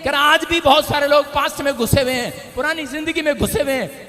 कह रहा आज भी बहुत सारे लोग पास्ट में घुसे हुए हैं, पुरानी जिंदगी में घुसे हुए हैं,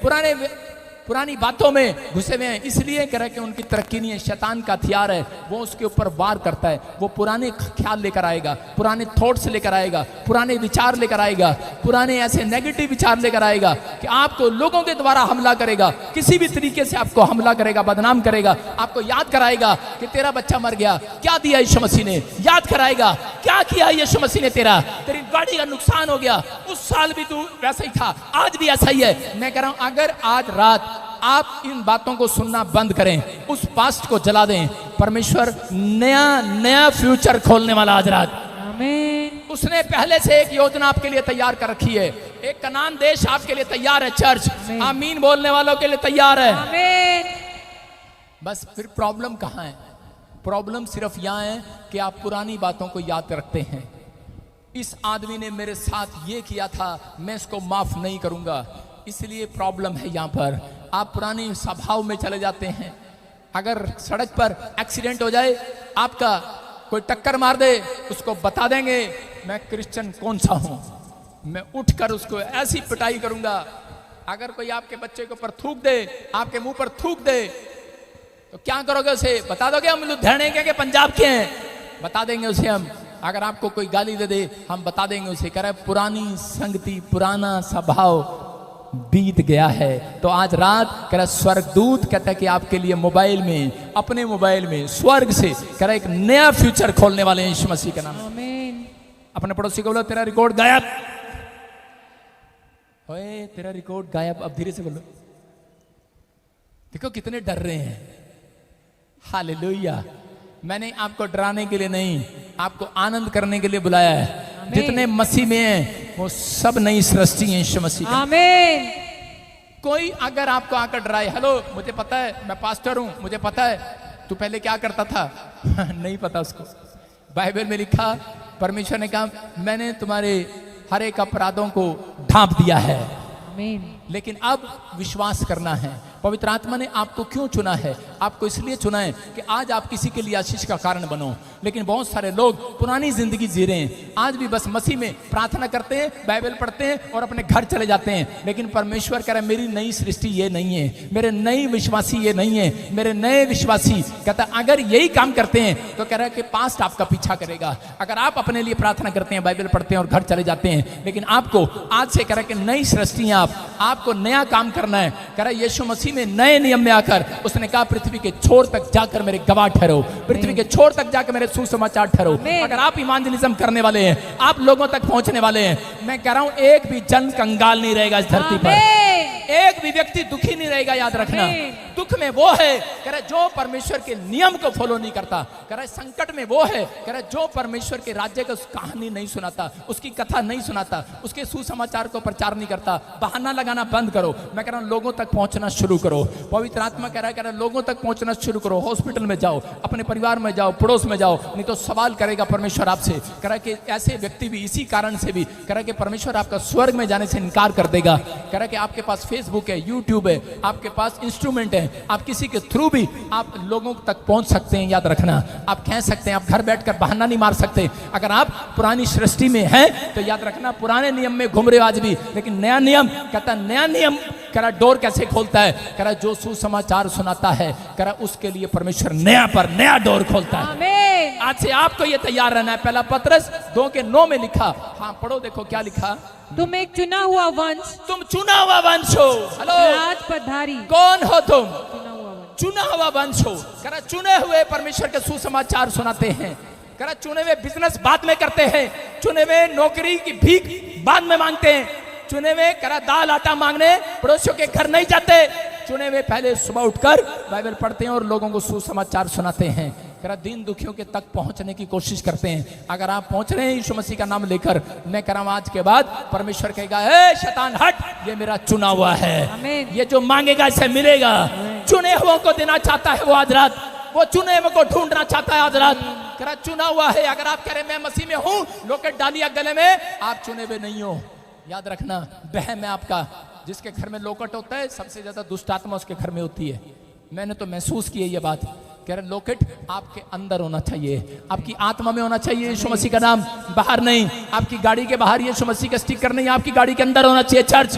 पुरानी बातों में घुसे हुए हैं, इसलिए कह रहा है कि उनकी तरक्की नहीं है। शैतान का हथियार है, वो उसके ऊपर वार करता है, वो पुराने ख्याल लेकर आएगा, पुराने थॉट्स लेकर आएगा, पुराने विचार लेकर आएगा, पुराने ऐसे नेगेटिव विचार लेकर आएगा कि आपको लोगों के द्वारा हमला करेगा, किसी भी तरीके से आपको हमला करेगा, बदनाम करेगा, आपको याद कराएगा कि तेरा बच्चा मर गया, क्या दिया यीशु मसीह ने, याद कराएगा क्या किया यीशु मसीह ने, तेरी गाड़ी का नुकसान हो गया, उस साल भी तू वैसा ही था, आज भी ऐसा ही है। मैं कह रहा हूं अगर आज रात आप इन बातों को सुनना बंद करें, उस पास्ट को जला दें, परमेश्वर नया नया फ्यूचर खोलने वाला आज रात। आमीन। उसने पहले से एक योजना आपके लिए तैयार कर रखी है, एक कनान देश आपके लिए तैयार है। चर्च आमीन बोलने वालों के लिए तैयार है। आमीन। बस फिर प्रॉब्लम कहां है? प्रॉब्लम सिर्फ यहां है कि आप पुरानी बातों को याद रखते हैं। इस आदमी ने मेरे साथ ये किया था, मैं इसको माफ नहीं करूंगा, इसलिए प्रॉब्लम है यहां पर। आप पुरानी स्वभाव में चले जाते हैं। अगर सड़क पर एक्सीडेंट हो जाए, आपका कोई टक्कर मार दे, उसको बता देंगे मैं क्रिश्चियन कौन सा हूं, मैं उठकर उसको ऐसी पिटाई करूंगा। अगर कोई आपके बच्चे के ऊपर थूक दे, आपके मुंह पर थूक दे, तो क्या करोगे? उसे बता दोगे हम लुधियाने के पंजाब के हैं, बता देंगे उसे हम। अगर आपको कोई गाली दे दे, हम बता देंगे उसे, कह रहे पुरानी संगति, पुराना स्वभाव बीत गया है। तो आज रात कह रहा स्वर्गदूत कहता है कि आपके लिए मोबाइल में, अपने मोबाइल में स्वर्ग से कह रहा एक नया फ्यूचर खोलने वाले हैं यीशु मसीह के नाम। आमीन। अपने पड़ोसी को बोलो तेरा रिकॉर्ड गायब, ओए तेरा रिकॉर्ड गायब। अब धीरे से बोलो। देखो कितने डर रहे हैं। हालेलुया। मैंने आपको डराने के लिए नहीं, आपको आनंद करने के लिए बुलाया है। जितने मसीह में हैं वो सब नई सृष्टि है यीशु मसीह। आमीन। कोई अगर आपको आकर डराए, हेलो मुझे पता है मैं पास्टर हूं, मुझे पता है तू पहले क्या करता था नहीं पता उसको। बाइबल में लिखा, परमेश्वर ने कहा मैंने तुम्हारे हर एक अपराधों को ढांप दिया है, आमीन। लेकिन अब विश्वास करना है। पवित्र आत्मा ने आपको क्यों चुना है? आपको इसलिए चुना है कि आज आप किसी के लिए आशीष का कारण बनो। लेकिन बहुत सारे लोग पुरानी जिंदगी जी रहे हैं, आज भी बस मसीह में प्रार्थना करते हैं, बाइबल पढ़ते हैं और अपने घर चले जाते हैं। लेकिन परमेश्वर कह रहा है मेरी नई सृष्टि ये नहीं है, मेरे नई विश्वासी ये नहीं है। मेरे नए विश्वासी कहता है अगर यही काम करते हैं तो कह रहा है कि पास्ट आपका पीछा करेगा। अगर आप अपने लिए प्रार्थना करते हैं, बाइबल पढ़ते हैं और घर चले जाते हैं, लेकिन आपको आज से कह रहा है कि नई सृष्टि है, आपको नया काम करना है। कह रहा है यीशु मसीह में नए नियम में आकर उसने कहा पृथ्वी के छोर तक जाकर मेरे गवाह ठहरो, पृथ्वी के छोर तक जाकर मेरे सुसमाचार ठहरो। अगर आप इवांजेलिज्म करने वाले हैं, आप लोगों तक पहुंचने वाले हैं, मैं कह रहा हूं एक भी जन कंगाल नहीं रहेगा इस धरती पर, एक भी व्यक्ति दुखी नहीं रहेगा। याद रखना, दुख में वो है कह रहा जो परमेश्वर के नियम को फॉलो नहीं करता। कह रहा संकट में वो है कह रहा जो परमेश्वर के राज्य का कहानी नहीं सुनाता, उसकी कथा नहीं सुनाता, उसके सुसमाचार को प्रचार नहीं करता। बहाना लगाना बंद करो। मैं कह रहा हूं लोगों तक पहुंचना शुरू करो। पवित्र आत्मा कह रहा है लोगों तक पहुंचना शुरू करो। हॉस्पिटल में जाओ, अपने परिवार में जाओ, पड़ोस में जाओ, नहीं तो सवाल करेगा परमेश्वर आपसे। कह रहा कि ऐसे व्यक्ति भी इसी कारण से भी कह रहा कि परमेश्वर आपका स्वर्ग में जाने से इनकार कर देगा। कह रहा कि आपके पास फेसबुक है, यूट्यूब है, आपके पास इंस्ट्रूमेंट है, आप किसी के थ्रू भी आप लोगों तक पहुंच सकते हैं। याद रखना, आप कह सकते हैं, आप घर बैठकर बहाना नहीं मार सकते। अगर आप पुरानी सृष्टि में हैं तो याद रखना पुराने नियम में घूम रहे हो आज भी, लेकिन नया नियम कहता नया नियम कह रहा डोर कैसे खोलता है? कह रहा जो सुसमाचार सुनाता है कह रहा उसके लिए परमेश्वर नया पर नया डोर खोलता है। आमीन। आज से आपको ये तैयार रहना है। पहला पत्रस 2:9 में लिखा, हाँ पढ़ो, देखो क्या लिखा। तुम एक चुना हुआ वंश, तुम चुना हुआ वंश हो। हेलो, राज पधारी। कौन हो तुम? चुना हुआ वंश। चुना हुआ वंश हो। कह रहा चुने हुए परमेश्वर के सुसमाचार सुनाते हैं। कह रहा चुने हुए बिजनेस बाद में करते हैं, चुने हुए नौकरी की भीख बाद में मांगते हैं, चुने हुए कह रहा दाल आटा मांगने पड़ोसियों के घर नहीं जाते, चुने हुए पहले सुबह उठकर बाइबल पढ़ते हैं और लोगों को सुसमाचार सुनाते हैं। कह रहा दीन दुखियों के तक पहुंचने की कोशिश करते हैं। अगर आप पहुंच रहे हैं यीशु मसीह का नाम लेकर, मैं कह रहा हूं आज के बाद परमेश्वर कहेगा हे शैतान हट, ये मेरा चुना हुआ है, ये जो मांगेगा इसे मिलेगा। चुने हुओं को देना चाहता है वो आज रात, वो चुने हुए को ढूंढना चाहता है आज रात। कह रहा चुना हुआ है। अगर आप कह रहे मैं मसीह में हूं, लोकेट डालिया गले में, आप चुने हुए नहीं हो। याद रखना, बहम है आपका। जिसके घर में लोकट होता है सबसे ज्यादा दुष्ट आत्मा उसके घर में होती है। मैंने तो महसूस की है ये बात। कह रहे लॉकेट आपके अंदर होना चाहिए, आपकी आत्मा में होना चाहिए यीशु मसीह का नाम, बाहर नहीं। आपकी गाड़ी के बाहर यीशु मसीह का स्टिकर नहीं, आपकी गाड़ी के अंदर होना चाहिए। चर्च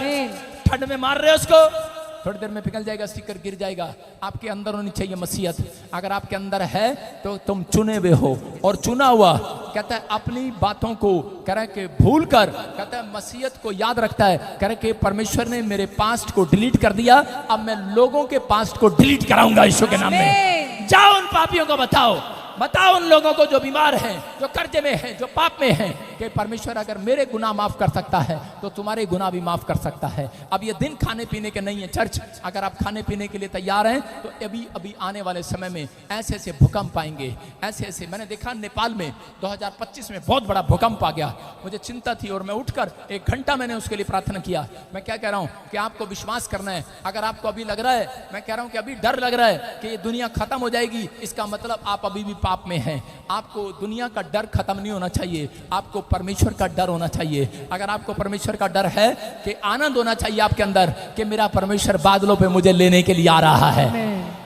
ठंड में मार रहे हो उसको, थोड़ी देर में पिघल जाएगा, स्टिकर गिर जाएगा। आपके अंदर होनी चाहिए मसीहत। अगर आपके अंदर है तो तुम चुने हुए हो, और चुना हुआ कहता है अपनी बातों को कह रहा है कि भूल कर, कहता है मसीहत को याद रखता है। कह रहा है कि परमेश्वर ने मेरे पास्ट को डिलीट कर दिया, अब मैं लोगों के पास्ट को डिलीट कराऊंगा यीशु के नाम में। जाओ उन पापियों को बताओ, बताओ उन लोगों को जो बीमार हैं, जो कर्जे में हैं, जो पाप में हैं, कि परमेश्वर अगर मेरे गुनाह माफ कर सकता है तो तुम्हारे गुनाह भी माफ कर सकता है। अब ये दिन खाने पीने के नहीं है चर्च, अगर आप खाने पीने के लिए तैयार हैं तो अभी अभी आने वाले समय में ऐसे ऐसे भूकंप आएंगे, ऐसे ऐसे। मैंने देखा नेपाल में 2025 में बहुत बड़ा भूकंप आ गया, मुझे चिंता थी और मैं उठकर 1 घंटा मैंने उसके लिए प्रार्थना किया। मैं क्या कह रहा हूँ कि आपको विश्वास करना है। अगर आपको अभी लग रहा है, मैं कह रहा हूँ कि अभी डर लग रहा है कि ये दुनिया खत्म हो जाएगी, इसका मतलब आप अभी भी पाप में हैं। आपको दुनिया का डर खत्म नहीं होना चाहिए, आपको परमेश्वर का डर होना चाहिए। अगर आपको परमेश्वर का डर है कि आनंद होना चाहिए आपके अंदर कि मेरा परमेश्वर बादलों पे मुझे लेने के लिए आ रहा है।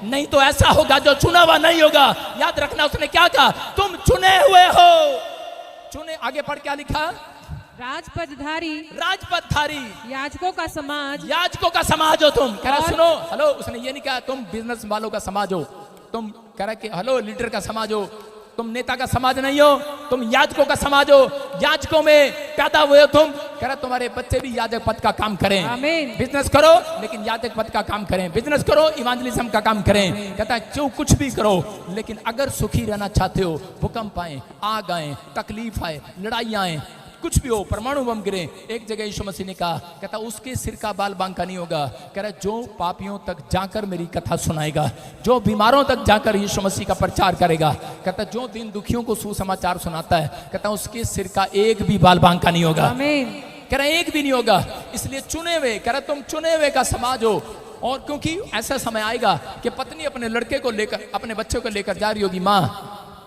नहीं तो ऐसा होगा जो चुना हुआ नहीं होगा। याद रखना उसने क्या कहा, तुम चुने हुए हो। चुने, आगे पढ़ क्या लिखा, राजपदधारी, राजपदधारी, याजकों का समाज, याजकों का समाज हो तुम। कह रहा सुनो, हेलो, उसने ये नहीं कहा तुम बिजनेस वालों का समाज हो, तुम कह रहा कि हेलो लीडर का समाज हो, तुम नेता का समाज नहीं हो, तुम याजकों का समाज हो। याजकों में पैदा हुए हो तुम। कह रहा तुम्हारे बच्चे भी याजक पद का काम करें। आमीन। बिजनेस करो लेकिन याजक पद का काम करें, बिजनेस करो इवांजलिज्म का काम करें। कहता है जो कुछ भी करो, लेकिन अगर सुखी रहना चाहते हो, भूकंप आए, आग आए, तकलीफ आए, लड़ाई आए, कुछ भी हो, परमाणु बम गिरे, एक जगह यीशु मसीह ने कहा, कहता उसके सिर का बाल बांका नहीं होगा। कह रहा जो पापियों तक जाकर मेरी कथा सुनाएगा, जो बीमारों तक जाकर यीशु मसीह का प्रचार करेगा, कहता जो दिन दुखियों को सुसमाचार सुनाता है, कहता उसके सिर का एक भी बाल बांका नहीं होगा। आमीन। कह रहा एक भी नहीं होगा। इसलिए चुने हुए, कह रहा तुम चुने हुए का समाज हो। और क्योंकि ऐसा समय आएगा कि पत्नी अपने लड़के को लेकर, अपने बच्चों को लेकर जा रही होगी माँ,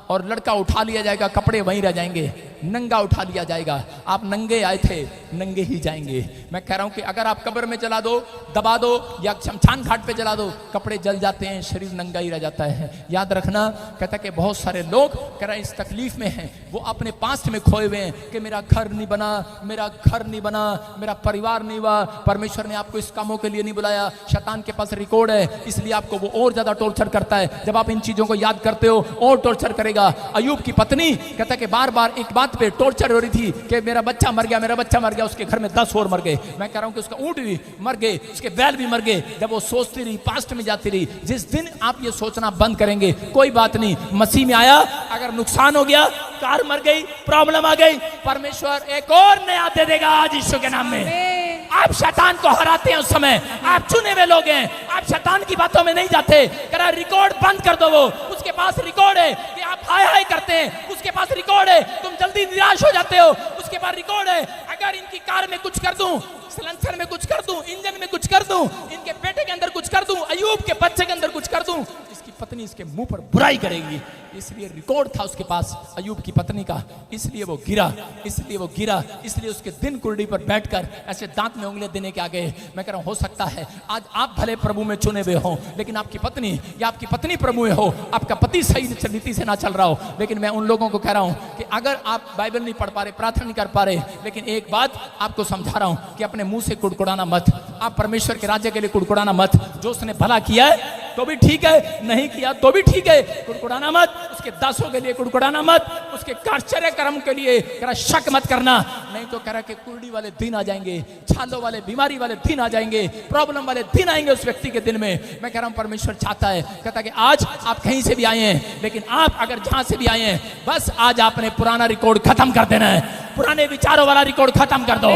और लड़का उठा लिया जाएगा, कपड़े वहीं रह जाएंगे, नंगा उठा लिया जाएगा। आप नंगे आए थे, नंगे ही जाएंगे। मैं कह रहा हूं कि अगर आप कब्र में जला दो, दबा दो, या शमशान घाट पे जला दो, कपड़े जल जाते हैं, शरीर नंगा ही रह जाता है। याद रखना, कहता कि बहुत सारे लोग कह रहे इस तकलीफ में हैं, वो अपने पास्ट में खोए हुए हैं कि मेरा घर नहीं बना, मेरा घर नहीं बना, मेरा परिवार नहीं हुआ। परमेश्वर ने आपको इस कामों के लिए नहीं बुलाया। शैतान के पास रिकॉर्ड है, इसलिए आपको वो और ज्यादा टॉर्चर करता है। जब आप इन चीजों को याद करते हो और टॉर्चर करेगा। अयूब की पत्नी कहता कि बार बार एक बात पे टॉर्चर हो रही थी कि मेरा बच्चा मर गया, मेरा बच्चा मर गया। उसके घर में 10 और मर गए। मैं कह रहा हूं कि उसका ऊंट भी मर गए, उसके बैल भी मर गए। जब वो सोचती रही, पास्ट में जाती रही। जिस दिन आप ये सोचना बंद करेंगे, कोई बात नहीं, मसीह में आया, अगर नुकसान हो गया, कार मर गई, प्रॉब्लम आ गई, परमेश्वर एक और नया दे देगा आज यीशु के नाम में। आप शैतान को हराते हैं उस समय, आप चुने हुए लोग हैं, आप शैतान की बातों में नहीं जाते। करा रिकॉर्ड बंद कर दो, वो उसके पास रिकॉर्ड है कि आप हाय हाय करते हैं, उसके पास रिकॉर्ड है तुम जल्दी निराश हो जाते हो, उसके पास रिकॉर्ड है अगर इनकी कार में कुछ कर दूं, सिलेंसर में कुछ कर दूं, इंजन में कुछ कर दूं, इनके पेटे के अंदर कुछ कर दूं, अयूब के बच्चे के अंदर कुछ कर दूं, इसकी पत्नी इसके मुंह पर बुराई करेगी। इसलिए रिकॉर्ड था उसके पास अयूब की पत्नी का, इसलिए वो गिरा, इसलिए वो गिरा, इसलिए उसके दिन कुर्डी पर बैठकर ऐसे दांत में उंगलियां देने के आ गए। मैं कह रहा हूं हो सकता है आज आप भले प्रभु में चुने हुए हो, लेकिन आपकी पत्नी या आपकी पत्नी प्रभु में हो, आपका पति सही नीति से ना चल रहा हो। लेकिन मैं उन लोगों को कह रहा हूं कि अगर आप बाइबल नहीं पढ़ पा रहे, प्रार्थना नहीं कर पा रहे, लेकिन एक बात आपको समझा रहा हूं कि अपने मुंह से कुड़कुड़ाना मत, आप परमेश्वर के राज्य के लिए कुड़कुड़ाना मत। जो उसने भला किया है तो भी ठीक है, नहीं किया तो भी ठीक है, कुड़कुड़ाना मत। उसके दासों के लिए कुड़कुड़ाना मत, उसके आश्चर्य कर्म के लिए शक मत करना। नहीं तो कह रहा कि कुर्डी वाले दिन आ जाएंगे, छालों वाले, बीमारी वाले दिन आ जाएंगे, प्रॉब्लम वाले दिन आएंगे उस व्यक्ति के दिन में। मैं कह रहा हूं परमेश्वर चाहता है, कहता कि आज आप कहीं से भी आए हैं, लेकिन आप अगर जहां से भी आए हैं, बस आज आपने पुराना रिकॉर्ड खत्म कर देना है। पुराने विचारों वाला रिकॉर्ड खत्म कर दो,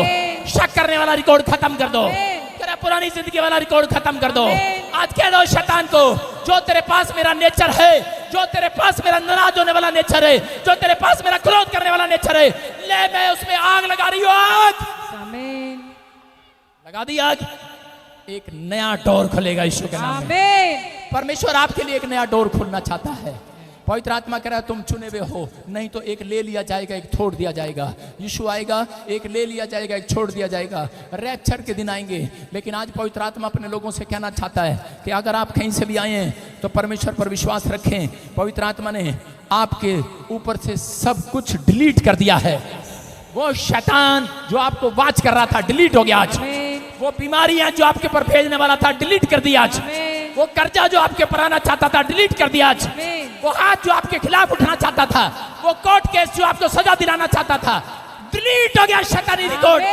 शक करने वाला रिकॉर्ड खत्म कर दो, पुरानी जिंदगी वाला रिकॉर्ड खत्म कर दो। आज कह दो शैतान को, जो तेरे पास मेरा नेचर है, जो तेरे पास मेरा नाराज होने वाला नेचर है, जो तेरे पास मेरा क्रोध करने वाला नेचर है, ले मैं उसमें आग लगा रही हूं। आग आमीन, लगा दी आग, एक नया डोर खुलेगा यीशु के नाम में। परमेश्वर आपके लिए एक नया डोर खोलना चाहता है। पवित्र आत्मा कह रहा है तुम चुने हुए हो, नहीं तो एक ले लिया जाएगा, एक छोड़ दिया जाएगा। यीशु आएगा, एक ले लिया जाएगा, एक छोड़ दिया जाएगा। रैप्चर के दिन आएंगे। लेकिन आज पवित्र आत्मा अपने लोगों से कहना चाहता है कि अगर आप कहीं से भी आए हैं तो परमेश्वर पर विश्वास रखें। पवित्र आत्मा ने आपके ऊपर से सब कुछ डिलीट कर दिया है। वो शैतान जो आपको वाच कर रहा था डिलीट हो गया आज। वो बीमारियां जो आपके ऊपर भेजने वाला था डिलीट कर दिया आज। वो कर्जा जो आपके ऊपर आना चाहता था डिलीट कर दिया आज। वो हाथ जो आपके खिलाफ उठना चाहता था, वो कोर्ट केस जो आपको सजा दिलाना चाहता था, डिलीट हो गया। शैतानी रिकॉर्ड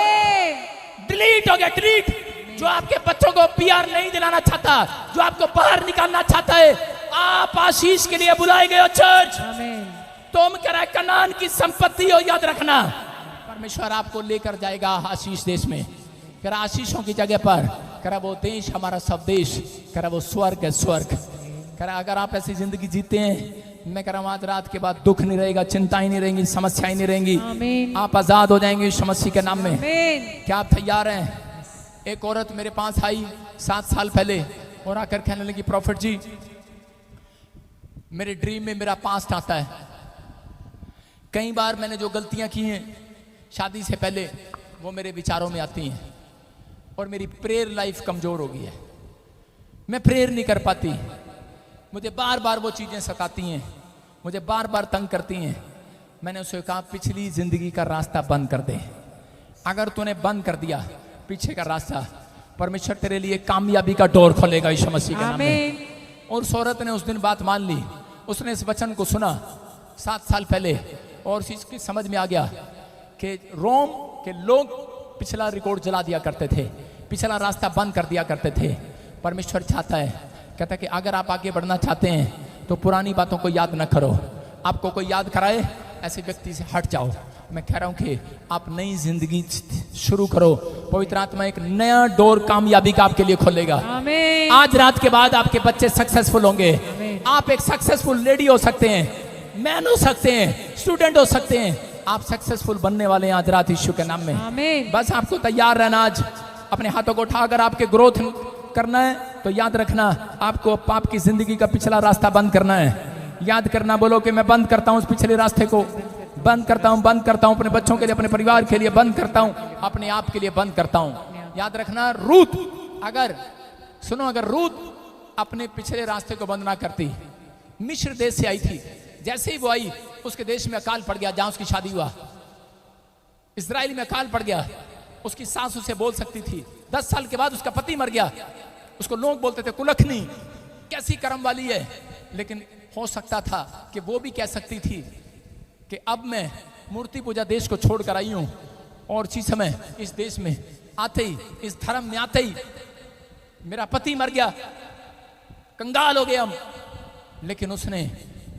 डिलीट हो गया, डिलीट। जो आपके बच्चों को पीआर नहीं दिलाना चाहता, जो आपको बाहर निकालना चाहता है, आप आशीष के लिए बुलाए गए हो चर्च। तुम कह रहा है कनान की संपत्ति हो, याद रखना परमेश्वर आपको लेकर जाएगा आशीष देश में। कह रहा आशीषों की जगह पर कह रहा वो देश हमारा सब देश, कह रहा वो स्वर्ग है, स्वर्ग। कह रहा अगर आप ऐसी जिंदगी जीते हैं, मैं कह रहा हूँ आज रात के बाद दुख नहीं रहेगा, चिंताएं नहीं रहेंगी, समस्याएं नहीं रहेंगी। आप आजाद हो जाएंगे यीशु मसीह के नाम में। क्या आप तैयार हैं? एक औरत मेरे पास आई 7 साल पहले और आकर कहने लगी प्रॉफिट जी मेरे ड्रीम में मेरा पास्ट आता है। कई बार मैंने जो गलतियां की हैं शादी से पहले वो मेरे विचारों में आती हैं और मेरी प्रेयर लाइफ कमजोर हो गई है। मैं प्रेयर नहीं कर पाती, मुझे बार बार वो चीजें सताती हैं, मुझे बार बार तंग करती हैं। मैंने उसे कहा पिछली जिंदगी का रास्ता बंद कर दे। अगर तूने बंद कर दिया पीछे का रास्ता, परमेश्वर तेरे लिए कामयाबी का डोर खोलेगा यीशु मसीह के नाम में। और उस औरत ने उस दिन बात मान ली। उसने इस वचन को सुना 7 साल पहले और इसकी समझ में आ गया कि रोम के लोग पिछला रिकॉर्ड जला दिया करते थे, पिछला रास्ता बंद कर दिया करते थे। परमेश्वर चाहता है, कहता है कि अगर आप आगे बढ़ना चाहते हैं तो पुरानी बातों को याद न करो। आपको कोई याद कराए ऐसे व्यक्ति से हट जाओ। मैं कह रहा हूं कि आप नई जिंदगी शुरू करो। पवित्र आत्मा एक नया डोर कामयाबी का आपके लिए खोलेगा। आज रात के बाद आपके बच्चे सक्सेसफुल होंगे। आप एक सक्सेसफुल लेडी हो सकते हैं, मैन हो सकते हैं, स्टूडेंट हो सकते हैं। आप सक्सेसफुल बनने वाले हैं आज रात यीशु के नाम में। बस आपको तैयार रहना। आज अपने हाथों को उठा अगर आपके ग्रोथ करना है तो याद रखना आपको पाप की जिंदगी का पिछला रास्ता बंद करना है। याद करना, बोलो कि मैं बंद करता हूं उस पिछले रास्ते को, बंद करता हूं अपने बच्चों के लिए, अपने परिवार के लिए बंद करता हूं, अपने आप के लिए बंद करता हूं। याद रखना रूत, अगर रूत अपने पिछले रास्ते को बंद ना करती, मिस्र देश से आई थी, जैसे ही वो आई उसके देश में अकाल पड़ गया जहां उसकी शादी हुआ। इजराइल में अकाल पड़ गया। उसकी सास उसे बोल सकती थी। 10 साल के बाद उसका पति मर गया। उसको लोग बोलते थे कुलखनी, कैसी कर्म वाली है। लेकिन हो सकता था कि वो भी कह सकती थी कि अब मैं मूर्ति पूजा देश को छोड़कर आई हूं और इसी समय इस देश में आते ही, इस धर्म में आते ही मेरा पति मर गया, कंगाल हो गए हम। लेकिन उसने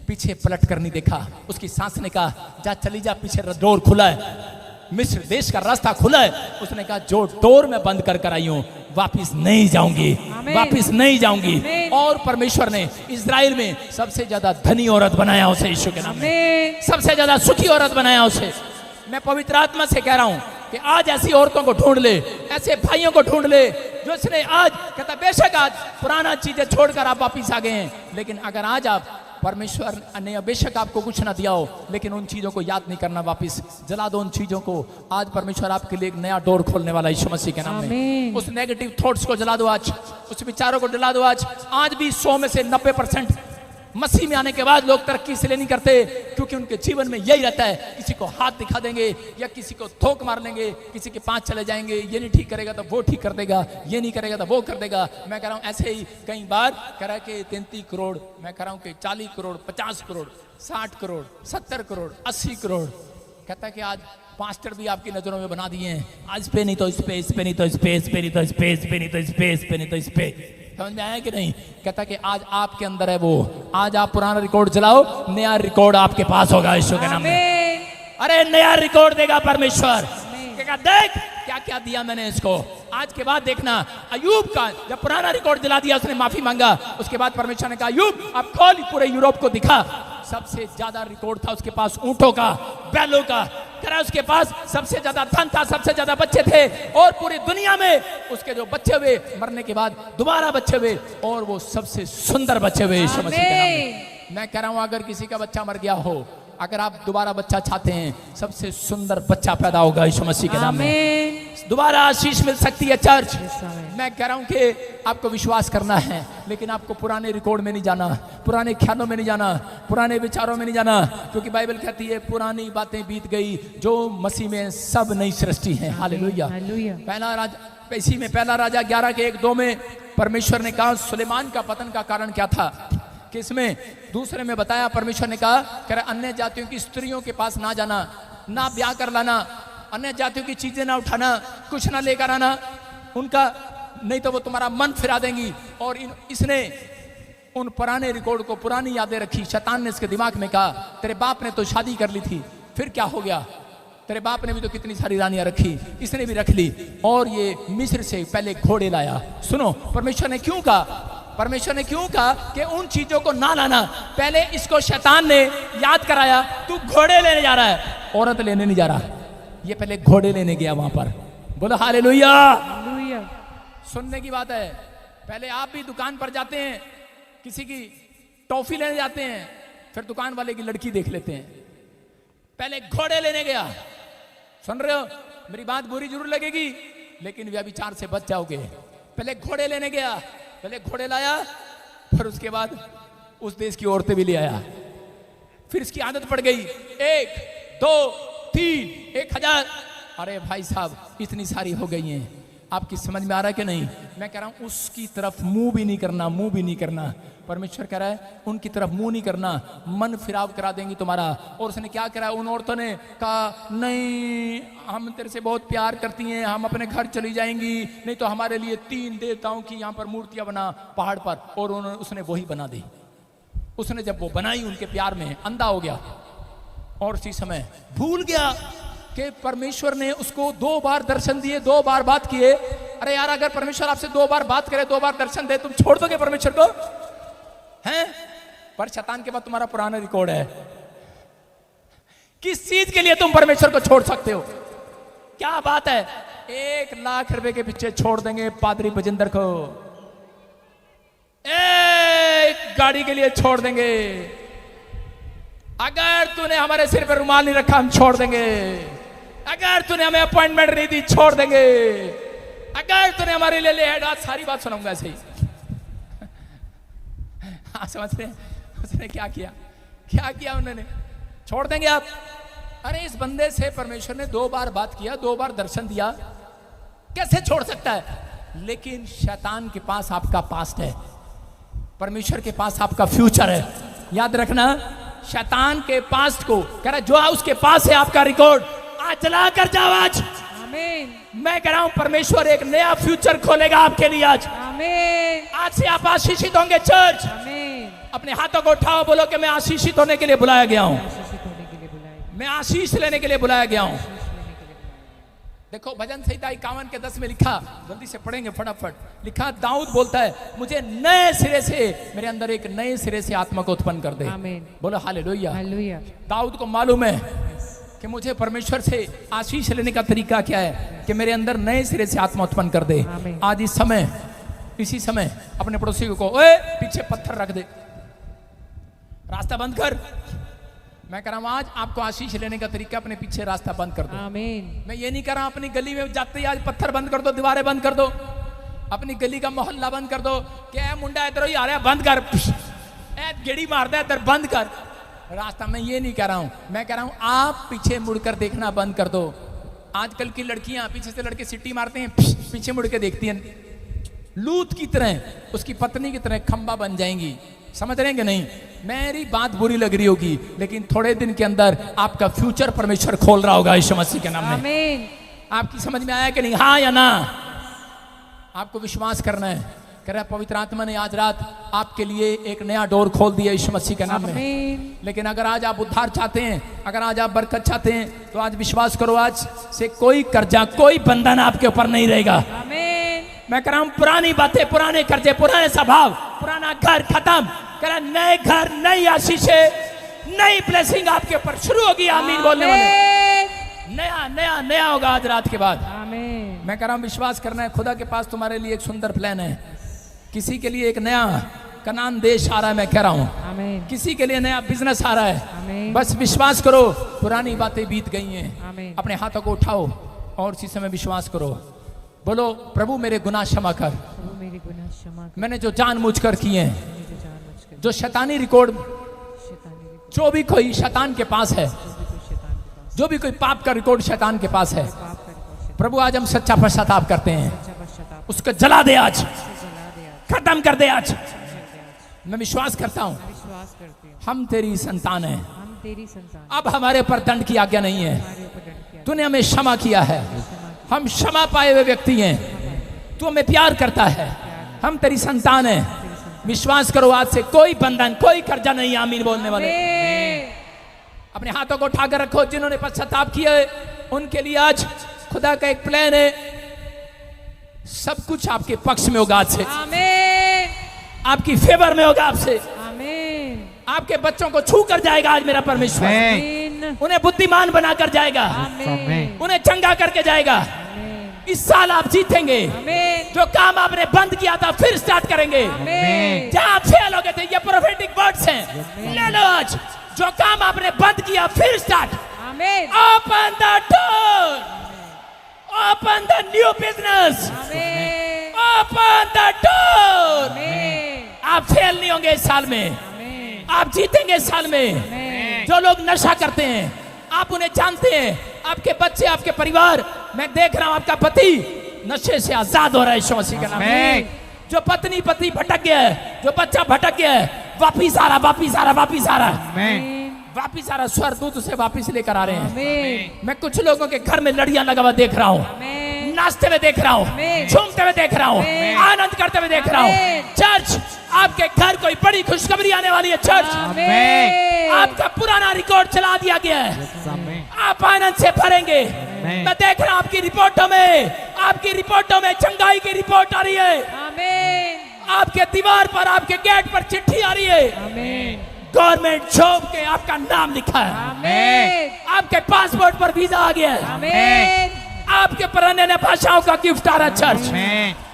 पीछे पलट कर नहीं देखा। उसकी सास ने कहा जा चली जा, पीछे डोर खुला है, मिस्र देश का रास्ता खुला है। उसने कहा जो डोर में बंद कर आई हूं वापिस नहीं जाऊंगी, वापिस नहीं जाऊंगी। और परमेश्वर ने इजराइल में सबसे ज्यादा धनी औरत बनाया उसे यीशु के नाम में, सबसे ज्यादा सुखी औरत बनाया उसे। मैं पवित्र आत्मा से कह रहा हूं कि आज ऐसी औरतों को ढूंढ ले, ऐसे भाइयों को ढूंढ ले जो इसने आज कहता बेशक आज पुराना चीजें छोड़कर आप वापिस आ गए हैं, लेकिन अगर आज आप परमेश्वर ने बेशक आपको कुछ ना दिया हो लेकिन उन चीजों को याद नहीं करना, वापिस जला दो उन चीजों को। आज परमेश्वर आपके लिए एक नया डोर खोलने वाला यीशु मसीह के नाम में। उस नेगेटिव थॉट्स को जला दो आज, उस विचारों को जला दो आज। आज भी 100 में से 90% मसीह में आने के बाद लोग तरक्की इसलिए नहीं करते क्योंकि उनके जीवन में यही रहता है, किसी को हाथ दिखा देंगे या किसी को थोक मार लेंगे, किसी के पास चले जाएंगे, ये नहीं ठीक करेगा तो वो ठीक कर देगा, ये नहीं करेगा तो वो कर देगा। मैं कह रहा हूँ ऐसे ही कई बार कह रहा है कि 33 करोड़, मैं कह रहा हूँ कि 40 करोड़, 50 करोड़, 60 करोड़, 70 करोड़, 80 करोड़, कहता है कि आज पास्टर भी आपकी नजरों में बना दिए हैं। आज पे नहीं तो इस पे, इस पे नहीं तो इस पे, इस पे नहीं तो इस पे, इस पे नहीं तो इस पे, इस पे नहीं तो इस पे। समझ में आया कि नहीं? कहता कि आज आपके अंदर है वो। आज आप पुराना रिकॉर्ड जलाओ, नया रिकॉर्ड आपके पास होगा यीशु के नाम में। अरे नया रिकॉर्ड देगा परमेश्वर। देख क्या क्या दिया मैंने इसको। आज के बाद देखना अयूब का जब पुराना रिकॉर्ड जला दिया, उसने माफी मांगा, उसके बाद परमेश्वर ने कहा अयूब अब खोल पूरे यूरोप को दिखा। सबसे ज्यादा रिकॉर्ड था उसके पास ऊंटों का, बैलों का, उसके पास सबसे ज्यादा धन था, सबसे ज्यादा बच्चे थे और पूरी दुनिया में उसके जो बच्चे हुए मरने के बाद दोबारा बच्चे हुए और वो सबसे सुंदर बच्चे हुए यीशु मसीह के नाम में। मैं कह रहा हूं अगर किसी का बच्चा मर गया हो, अगर आप दोबारा बच्चा चाहते हैं, सबसे सुंदर बच्चा पैदा होगा यीशु मसीह के नाम में। आमीन। दोबारा आशीष मिल सकती है चर्च। Yes, आमीन। मैं कह रहा हूं कि आपको विश्वास करना है, लेकिन आपको पुराने रिकॉर्ड में नहीं जाना, पुराने ख्यालों में नहीं जाना, पुराने विचारों में नहीं जाना, क्योंकि बाइबल कहती है पुरानी बातें बीत गई, जो मसीह में सब नई सृष्टि है। हालेलुया। हालेलुया। इसी में पहला राजा 11 के 1-2 में परमेश्वर ने कहा सुलेमान का पतन का कारण क्या था, कि इसमें दूसरे में बताया, परमेश्वर ने कहा कि अन्य जातियों की स्त्रियों के पास ना जाना, ना ब्याह कर लाना, अन्य जातियों की चीजें ना उठाना, कुछ ना लेकर आना उनका, नहीं तो वो तुम्हारा मन फिरा देंगी। और इसने उन पुराने रिकॉर्ड को, पुरानी यादें रखी। शैतान ने इसके दिमाग में कहा तेरे बाप ने तो शादी कर ली थी, फिर क्या हो गया, तेरे बाप ने भी तो कितनी सारी रानियां रखी, इसने भी रख ली, और ये मिस्र से पहले घोड़े लाया। सुनो, परमेश्वर ने क्यों कहा, परमेश्वर ने क्यों कहा कि उन चीजों को ना लाना, पहले इसको शैतान ने याद कराया, तू घोड़े लेने जा रहा है, औरत लेने नहीं जा रहा, ये पहले घोड़े लेने गया वहां पर। बोलो हालेलुया। हालेलुया। सुनने की बात है, पहले आप भी दुकान पर जाते हैं, किसी की टॉफी लेने जाते हैं, फिर दुकान वाले की लड़की देख लेते हैं, पहले घोड़े लेने गया। सुन रहे हो, मेरी बात बुरी जरूर लगेगी, लेकिन व्यभिचार से बच जाओगे। पहले घोड़े लेने गया, पहले घोड़े लाया, फिर उसके बाद उस देश की औरतें भी ले आया, फिर इसकी आदत पड़ गई, 1 2 3 1000। अरे भाई साहब, इतनी सारी हो गई हैं, आपकी समझ में आ रहा है कि नहीं? मैं कह रहा हूं उसकी तरफ मुंह भी नहीं करना, मुंह भी नहीं करना। परमेश्वर कह रहा है उनकी तरफ मुंह नहीं करना, मन फिराव करा देंगी तुम्हारा। और उसने क्या करा, उन औरतों ने कहा नहीं हम तेरे से बहुत प्यार करती हैं, हम अपने घर चली जाएंगी, नहीं तो हमारे लिए 3 देवताओं की यहाँ पर मूर्तियां बना पहाड़ पर। और उसने वही बना दी। उसने जब वो बनाई उनके प्यार में अंधा हो गया, और उसी समय भूल गया कि परमेश्वर ने उसको 2 बार दर्शन दिए, 2 बार बात किए। अरे यार, अगर परमेश्वर आपसे 2 बार बात करे, 2 बार दर्शन दे, तुम छोड़ दोगे परमेश्वर को? हैं? पर शैतान के बाद तुम्हारा पुराना रिकॉर्ड है। किस चीज के लिए तुम परमेश्वर को छोड़ सकते हो? क्या बात है, 1 लाख रुपए के पीछे छोड़ देंगे पादरी बजिंदर को, 1 गाड़ी के लिए छोड़ देंगे। अगर तूने हमारे सिर पर रुमाल नहीं रखा, हम छोड़ देंगे। अगर तूने हमें अपॉइंटमेंट नहीं दी, छोड़ देंगे। अगर तूने हमारे लिए ले हेड, आज सारी बात सुनाऊंगा ऐसे ही। हाँ, समझ रहे हैं? उसने क्या किया, क्या किया उन्होंने? छोड़ देंगे आप? अरे इस बंदे से परमेश्वर ने 2 बार बात किया, 2 बार दर्शन दिया, कैसे छोड़ सकता है? लेकिन शैतान के पास आपका पास्ट है, परमेश्वर के पास आपका फ्यूचर है। याद रखना, शैतान के पास्ट को कह रहा है जो उसके पास है आपका रिकॉर्ड, आज चला कर जाओ आज। आमीन। मैं कह रहा हूं परमेश्वर एक नया फ्यूचर खोलेगा आपके लिए आज। आमीन। आज से आप आशीषित होंगे चर्च। आमीन। अपने हाथों को उठाओ, बोलो कि मैं आशीषित होने के लिए बुलाया गया हूं, आशीषित होने के लिए बुलाया, मैं आशीष लेने के लिए बुलाया गया हूं। आशीष लेने के लिए बुलाया। देखो भजन संहिता 51 के 10 में लिखा, जल्दी से पढ़ेंगे फटाफट। लिखा, दाऊद बोलता है मुझे नए सिरे से, मेरे अंदर एक नए सिरे से आत्मा को उत्पन्न कर दे। आमीन। बोलो हालेलुया। हालेलुया। दाऊद को मालूम है कि मुझे परमेश्वर से आशीष लेने का तरीका क्या है, कि मेरे अंदर नए सिरे से आत्मा उत्पन्न कर दे। आमीन। आज इस समय, इसी समय अपने पड़ोसी को, ओए पीछे पत्थर रख दे, रास्ता बंद कर। मैं कह रहा हूं आज आपको आशीष लेने का तरीका, अपने पीछे रास्ता बंद कर दो। आमीन। मैं ये नहीं कर रहा हूं अपनी गली में जाते ही आज पत्थर बंद कर दो, दीवारें बंद कर दो, अपनी गली का मोहल्ला बंद कर दो। क्या मुंडा इधर ही आ रहा है, बंद कर, गेड़ी मारता है इधर, बंद कर रास्ता। मैं ये नहीं कह रहा हूं, मैं कह रहा हूं आप पीछे मुड़कर देखना बंद कर दो। आजकल की लड़कियां, पीछे से लड़के सिट्टी मारते हैं, पीछे मुड़ के देखती हैं, लूत की तरह, उसकी पत्नी की तरह खंबा बन जाएंगी। समझ रहे हैं कि नहीं? मेरी बात बुरी लग रही होगी, लेकिन थोड़े दिन के अंदर आपका फ्यूचर परमेश्वर खोल रहा होगा यीशु मसीह के नाम में। आमीन। आपकी समझ में आया कि नहीं? हाँ या ना? आपको विश्वास करना है। कह रहा पवित्र आत्मा ने आज रात आपके लिए एक नया डोर खोल दिया यीशु मसीह के नाम में। आमीन। लेकिन अगर आज आप उद्धार चाहते हैं, अगर आज आप बरकत चाहते हैं, तो आज विश्वास करो, आज से कोई कर्जा, कोई बंधन आपके ऊपर नहीं रहेगा। आमीन। मैं कह रहा हूं पुरानी बातें, पुराने कर्जे, पुराने स्वभाव, पुराना घर खत्म। कह रहा नए घर, नई आशीषें, नई ब्लेसिंग आपके ऊपर शुरू होगी। आमीन बोलने वाले। नया नया नया होगा आज रात के बाद। आमीन। मैं कह रहा हूं विश्वास करना है, खुदा के पास तुम्हारे लिए एक सुंदर प्लान है। किसी के लिए एक नया कनान देश आ रहा है, मैं कह रहा हूँ आमीन किसी के लिए नया बिजनेस आ रहा है। आमीन बस विश्वास करो, पुरानी बातें बीत गई हैं। आमीन अपने हाथों को उठाओ और उसी समय विश्वास करो। बोलो, प्रभु मेरे गुनाह क्षमा कर, प्रभु मेरे गुनाह क्षमा कर, मैंने जो जानबूझकर किए हैं, मैंने जो जानबूझकर जो शैतानी रिकॉर्ड, शैतानी रिकॉर्ड, जो भी कोई शैतान के पास है, जो भी कोई शैतान के पास जो भी कोई पाप का रिकॉर्ड शैतान के पास है, पाप का रिकॉर्ड, शैतान प्रभु आज हम सच्चा पश्चाताप करते हैं, का पश्चाताप उसको जला दे, आज से जला दे, आज खत्म कर दे। आज कर दे, आज मैं विश्वास करता हूँ विश्वास करते हैं हम तेरी संतान हैं। हम तेरी संतान, अब हमारे ऊपर दंड की आज्ञा नहीं है, हमारे ऊपर दंड किया, तूने हमें क्षमा किया है, हम क्षमा पाए हुए व्यक्ति हैं, तू हमें प्यार करता है, हम तेरी संतान हैं। विश्वास करो, आज से कोई बंधन, कोई कर्जा नहीं। आमीन बोलने वाले आमीन अपने हाथों को उठाकर रखो। जिन्होंने पश्चाताप किया है उनके लिए आज खुदा का एक प्लान है, सब कुछ आपके पक्ष में होगा। आज से आमीन आपकी फेवर में होगा, आपसे आमीन आपके बच्चों को छू कर जाएगा आज मेरा परमेश्वर, आमीन उन्हें बुद्धिमान बनाकर जाएगा, आमीन उन्हें चंगा करके जाएगा। आमीन इस साल आप जीतेंगे, आमीन जो काम आपने बंद किया था फिर स्टार्ट करेंगे। आमीन जहाँ आप फेल हो गए थे, ये प्रोफेटिक वर्ड्स हैं, ले लो आज। जो काम आपने बंद किया फिर स्टार्ट। आमीन open the door, open the new business, आमीन ओपन द डोर। आमीन आप फेल नहीं होंगे इस साल में, आमीन आप जीतेंगे इस साल में। आमीन जो लोग नशा करते हैं, आप उन्हें जानते हैं, आपके बच्चे, आपके परिवार, मैं देख रहा हूं आपका पति नशे से आजाद हो रहा है यीशु मसीह के नाम में। जो पत्नी पति भटक गया है, जो बच्चा भटक गया है, वापिस आ रहा, वापिस आ रहा, वापिस आ रहा, वापिस आ रहा। स्वर्गदूत उसे वापिस लेकर आ रहे हैं। आमीन मैं कुछ लोगों के घर में लड़ियां लगा हुआ देख रहा हूँ, आमीन नाचते हुए देख रहा हूँ, आमीन। झूमते हुए देख रहा हूँ, आमीन। आनंद करते हुए देख रहा हूँ। आमीन। चर्च, आपके घर कोई बड़ी खुशखबरी आने वाली है। चर्च, आमीन आपका पुराना रिकॉर्ड चला दिया गया है, आप आनंद से भरेंगे। मैं देख रहा हूं आपकी रिपोर्टों में, आपकी रिपोर्टों में चंगाई की रिपोर्ट आ रही है। आमीन आपके दीवार पर, आपके गेट पर चिट्ठी आ रही है, आमीन गवर्नमेंट जॉब के आपका नाम लिखा है, आमीन आपके पासपोर्ट पर वीजा आ गया है, आमीन आपके पर अन्य भाषाओं का गिफ्ट आ रहा है। चर्च,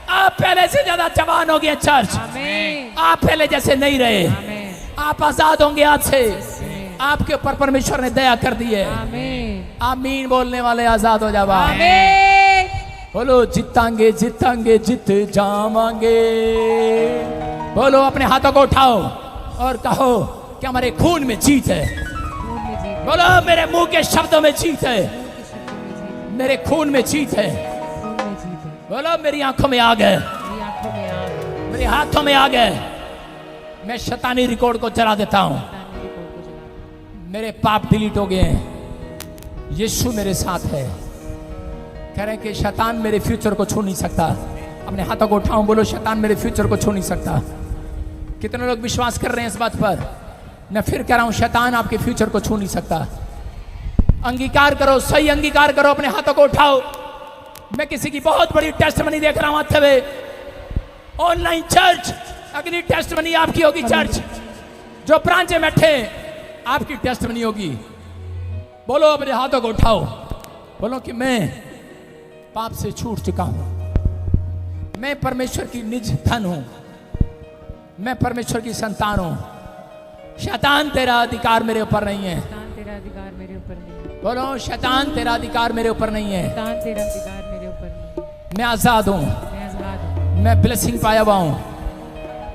आप पहले से ज्यादा जवान हो गए। चर्च, आमीन आप पहले जैसे नहीं रहे, आमीन आप आजाद होंगे आज से। आपके ऊपर परमेश्वर ने दया कर दी है। आमीन आमीन बोलने वाले आजाद हो जाओ। आमीन बोलो, जीतांगे जीतांगे जीत जावांगे। बोलो, अपने हाथों को उठाओ और कहो कि हमारे खून में जीत है। खून में जीत है, बोलो, मेरे मुंह के शब्दों में जीत है, के शब्दों में जीत है, मेरे खून में जीत है। खून में जीत है, बोलो, मेरी आंखों में आ गए, मेरी आंखों में आग, मेरे हाथों में आ गए। मैं शैतानी रिकॉर्ड को जला देता हूं, शैतानी रिकॉर्ड को जला, मेरे पाप डिलीट हो गए हैं। यीशु मेरे साथ है। कह रहे हैं कि शैतान मेरे फ्यूचर को छू नहीं सकता। अपने हाथों को उठाऊं, बोलो, शैतान मेरे फ्यूचर को छू नहीं सकता। कितने लोग विश्वास कर रहे हैं इस बात पर? मैं फिर कह रहा हूं, शैतान आपके फ्यूचर को छू नहीं सकता। अंगीकार करो, सही अंगीकार करो, अपने हाथों को उठाओ। मैं किसी की बहुत बड़ी टेस्टमनी देख रहा हूं आते हुए। ऑनलाइन चर्च, अगली टेस्टमनी आपकी होगी। चर्च, जो ब्रांच में बैठे आपकी टेस्टमनी होगी। बोलो, अपने हाथों को उठाओ, बोलो कि मैं पाप से छूट चुका हूं, मैं परमेश्वर की निज धन हूं, मैं परमेश्वर की संतान हूं। शैतान तेरा अधिकार मेरे ऊपर नहीं है। शैतान तेरा अधिकार मेरे ऊपर नहीं है, बोलो, शैतान तेरा अधिकार मेरे ऊपर नहीं है। शैतान तेरा अधिकार मेरे ऊपर नहीं है, मैं आजाद हूं, मैं आजाद हूँ, मैं ब्लेसिंग पाया हुआ हूं,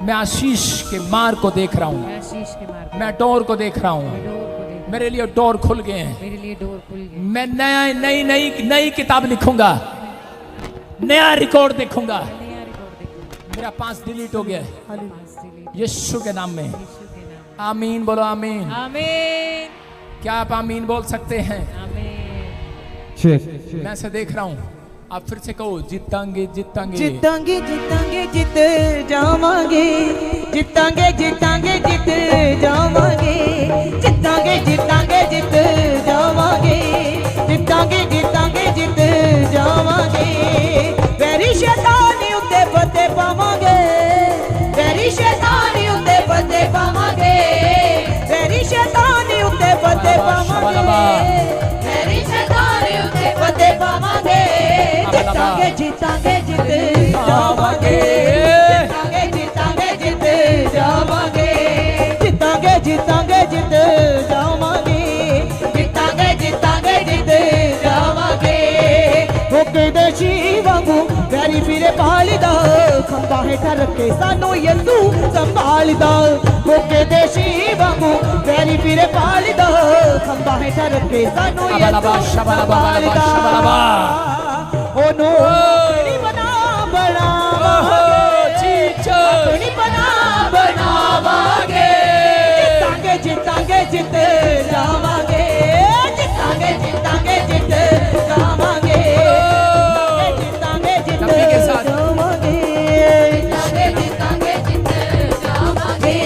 मैं आशीष के मार्ग को देख रहा हूं, मैं आशीष के मार्ग, मैं डोर को देख रहा हूं, मैं डोर को देख, मेरे लिए डोर खुल गए हैं। मेरे लिए डोर खुल गई, मैं नई नई नई किताब लिखूंगा, नया रिकॉर्ड देखूंगा। नया रिकॉर्ड देखो, मेरा पास डिलीट हो गया है, पास दिली, यीशु के नाम में। यीशु के नाम, आमीन बोलो, आमीन। आमीन क्या आप आमीन बोल सकते हैं? आमीन मैं ऐसे देख रहा हूं, आप फिर से कहो, जीतांगे जीतांगे जितांगे जितांगे जित जावांगे, जितांगे जितांगे जित जावांगे, जितांगे जितांगे जित जावांगे, जितांगे जितांगे जित जावांगे। वैरी शैतानी उत्ते फतेह पावांगे, वैरी शैतानी उत्ते फतेह पावांगे, वैरी शैतानी उत्ते फतेह पावांगे, वैरी शैतानी उत्ते फतेह पावांगे। जितांगे जितांगे जित जावांगे, जितांगे जितांगे जित देसी वांगू वैरी फिरे पालदा खंबा हेठ रखे सानू यसू संभालदा होके देसी वांगू वैरी फिरे पालदा खंबा हेठ रखे सानू यसू संभालदा ओनो अपनी बना बनावांगे अपनी बना बनावांगे जितांगे जितांगे जित जावांगे जितांगे जितांगे जित जावांगे जितांगे जित जावांगे जितांगे जित जावांगे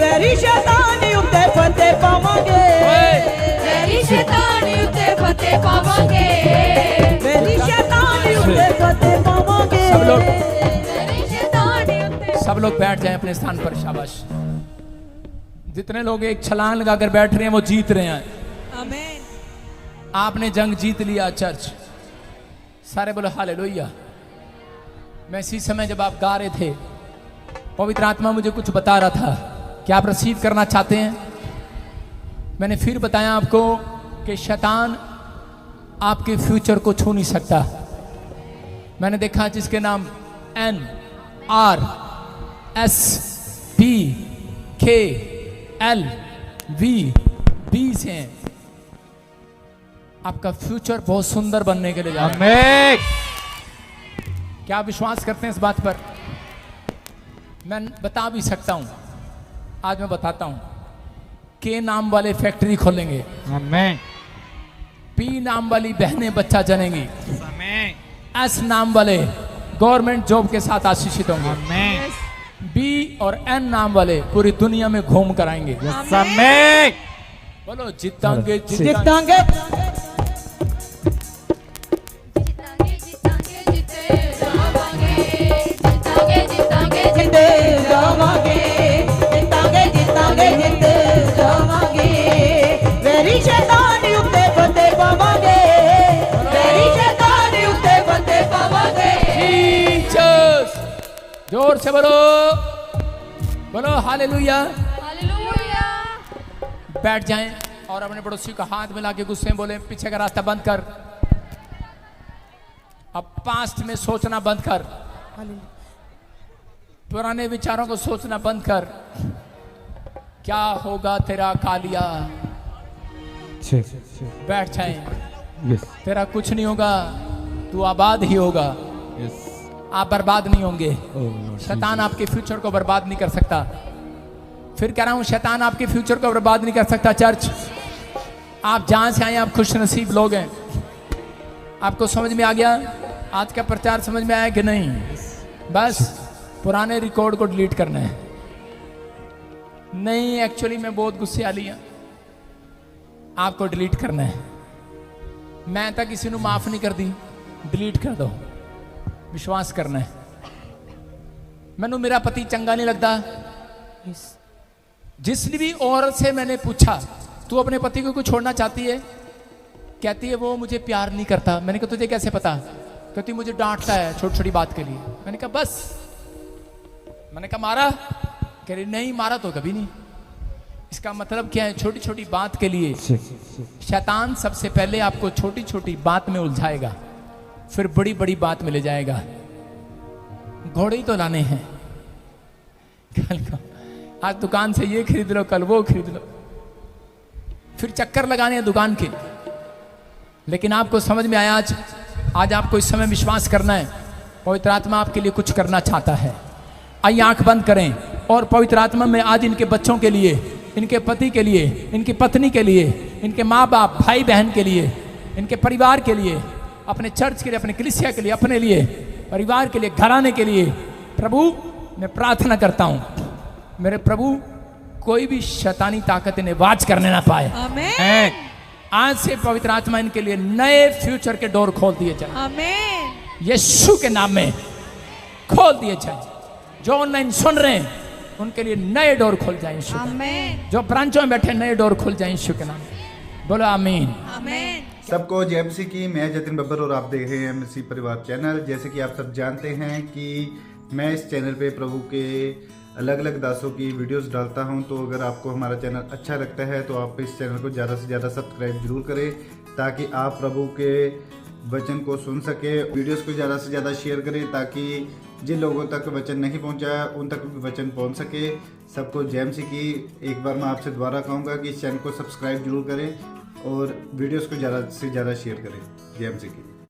वेरी शैतानी उत्ते फतेह पावांगे मेरी शैतानी उत्ते फतेह पावांगे वेरी शैतानी उत्ते फतेह पावांगे मेरी शैतानी उत्ते सब लोग बैठ जाएं अपने स्थान पर। शाबाश। जितने लोग एक छलांग लगाकर बैठ रहे हैं वो जीत रहे हैं। आमीन। आपने जंग जीत लिया चर्च। सारे बोलो हालेलुया। मैं इसी समय जब आप गा रहे थे पवित्र आत्मा मुझे कुछ बता रहा था कि आप रिसीव करना चाहते हैं। मैंने फिर बताया आपको कि शैतान आपके फ्यूचर को छू नहीं सकता। मैंने देखा जिसके नाम NRSPKLVB से हैं, आपका फ्यूचर बहुत सुंदर बनने के लिए जा रहा है। क्या आप विश्वास करते हैं इस बात पर? मैं बता भी सकता हूं, आज मैं बताता हूं। के नाम वाले फैक्ट्री खोलेंगे, पी नाम वाली बहनें बच्चा जनेंगी, एस नाम वाले गवर्नमेंट जॉब के साथ आशीषित होंगे, बी और एन नाम वाले पूरी दुनिया में घूम कर आएंगे। बोलो जीतांगे जीतांगे। जितांगे जितांगे जिते जावांगे जितांगे जितांगे जिते जावांगे जितांगे जितांगे जिते जावांगे वेरी शैतानी उत्ते फतेह पावांगे वेरी शैतानी उत्ते फतेह पावांगे। जीसस। जोर से बोलो, बोलो हालेलुया। हालेलुया। बैठ जाएं और अपने पड़ोसी का हाथ मिला के गुस्से में बोले पीछे का रास्ता बंद कर, अब पास्ट में सोचना बंद कर, पुराने विचारों को सोचना बंद कर। क्या होगा तेरा कालिया। बैठ जाएं। तेरा कुछ नहीं होगा, तू आबाद ही होगा। आप बर्बाद नहीं होंगे। शैतान आपके फ्यूचर को बर्बाद नहीं कर सकता। फिर कह रहा हूं, शैतान आपके फ्यूचर को बर्बाद नहीं कर सकता। चर्च, आप जहां से आए आप खुश नसीब लोग हैं। आपको समझ में आ गया? आज का प्रचार समझ में आया कि नहीं? बस पुराने रिकॉर्ड को डिलीट करना है। नहीं, एक्चुअली मैं बहुत गुस्से वाली हूं। आपको डिलीट करना है। मैं तो किसी को माफ नहीं कर दी, डिलीट कर दो। विश्वास करना है। मैनू मेरा पति चंगा नहीं लगता। जिसने भी औरत से मैंने पूछा तू अपने पति को छोड़ना चाहती है, कहती है वो मुझे प्यार नहीं करता। मैंने कहा तुझे कैसे पता? कहती मुझे डांटता है छोटी छोटी बात के लिए। मैंने कहा बस। मैंने कहा मारा? कह रही नहीं, मारा तो कभी नहीं। इसका मतलब क्या है? छोटी छोटी बात के लिए शैतान सबसे पहले आपको छोटी छोटी बात में उलझाएगा, फिर बड़ी बड़ी बात में ले जाएगा। घोड़े ही तो लाने हैं। कल को आज दुकान से ये खरीद लो, कल वो खरीद लो, फिर चक्कर लगाने हैं दुकान के। लेकिन आपको समझ में आया आज आपको इस समय विश्वास करना है, पवित्र आत्मा आपके लिए कुछ करना चाहता है। आइए आंख बंद करें और पवित्र आत्मा में आज इनके बच्चों के लिए, इनके पति के लिए, इनकी पत्नी के लिए, इनके माँ बाप भाई बहन के लिए, इनके परिवार के लिए, अपने चर्च के लिए, अपने कलीसिया के लिए, अपने लिए, परिवार के लिए, घराने के लिए, प्रभु मैं प्रार्थना करता हूं, मेरे प्रभु कोई भी शैतानी ताकत इन्हें वाच करने ना पाए। आमीन। आज से पवित्र आत्मा इनके लिए नए फ्यूचर के डोर खोल दिए जाए। आमीन। यीशु के नाम में खोल दिए जाए। जो ऑनलाइन सुन रहे हैं उनके लिए नए डोर खोल जाए यीशु। आमीन। जो ब्रांचों में बैठे नए डोर खोल जाए यीशु के नाम में। बोलो आमीन। आमीन। सबको जय मसीह की। मैं जतिन बब्बर और आप देख रहे हैं मसीह परिवार चैनल। जैसे कि आप सब जानते हैं कि मैं इस चैनल पे प्रभु के अलग अलग दासों की वीडियोस डालता हूं, तो अगर आपको हमारा चैनल अच्छा लगता है तो आप इस चैनल को ज़्यादा से ज़्यादा सब्सक्राइब जरूर करें, ताकि आप प्रभु के वचन को सुन सके। वीडियोस को ज़्यादा से ज़्यादा शेयर करें ताकि जिन लोगों तक वचन नहीं पहुंचा उन तक भी वचन पहुंच सके। सबको जय मसीह की। एक बार मैं आपसे दोबारा कहूँगा कि इस चैनल को सब्सक्राइब जरूर करें और वीडियोस को ज़्यादा से ज़्यादा शेयर करें। जय मसीह की।